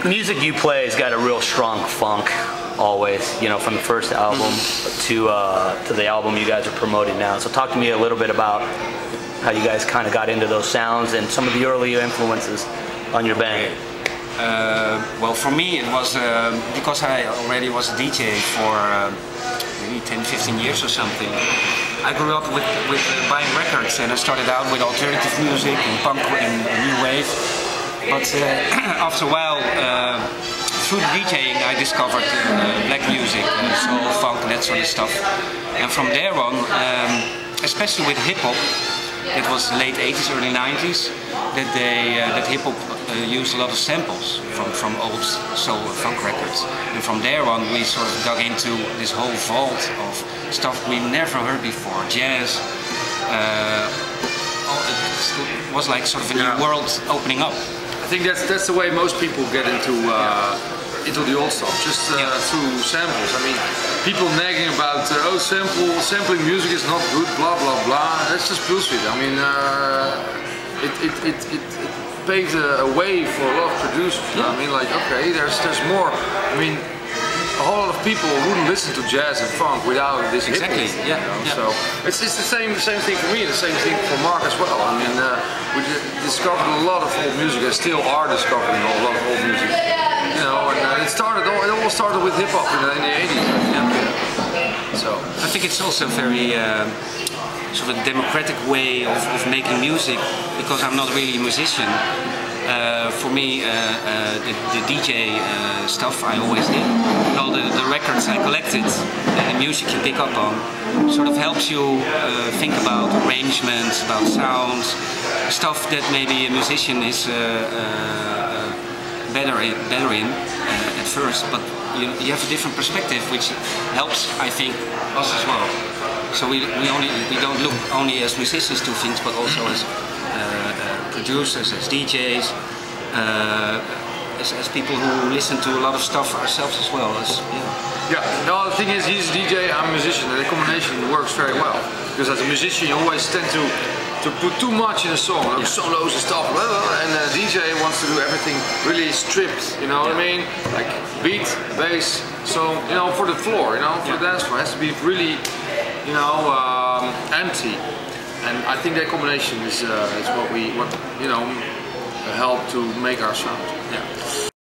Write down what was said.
music you play has got a real strong funk always, you know, from the first album to the album you guys are promoting now. So talk to me a little bit about how you guys kind of got into those sounds and some of the early influences on your band. Well, for me it was because I already was a DJ for maybe 10-15 years or something. I grew up with buying records, and I started out with alternative music and punk and new wave. But after a while, through the DJing, I discovered black music, soul, funk, that sort of stuff. And from there on, especially with hip hop, it was late 80s, early 90s, that hip hop used a lot of samples from old soul or funk records. And from there on, we sort of dug into this whole vault of stuff we never heard before, jazz. It was like sort of a new world opening up. I think that's the way most people get into the old stuff, just through samples. I mean, people nagging about oh, sampling music is not good, blah blah blah. That's just bullshit. I mean, it paved a way for a lot of producers. You know what I mean? Like, okay, there's more. I mean, a whole lot of people wouldn't listen to jazz and funk without this hip hop. Exactly. Yeah. So it's the same thing for me. The same thing for Mark as well. I mean, we discovered a lot of old music, and still are discovering a lot of old music. You know, and it all started with hip hop in the 80s. So I think it's also very sort of a democratic way of making music, because I'm not really a musician. For me, the DJ stuff I always did, all the records I collected, and the music you pick up on, sort of helps you think about arrangements, about sounds, stuff that maybe a musician is better in at first, but you have a different perspective, which helps, I think, us as well. So we don't look only as musicians to things, but also as producers, as DJs, as people who listen to a lot of stuff ourselves as well. No, the thing is, he's a DJ, I'm a musician, and the combination works very well. Because as a musician, you always tend to put too much in a song, like solos and stuff, and the DJ wants to do everything really stripped, you know what I mean? Like beat, bass, so, you know, for the floor, you know, for the dance floor, it has to be really, you know, empty. And I think that combination is what you know, help to make our sound.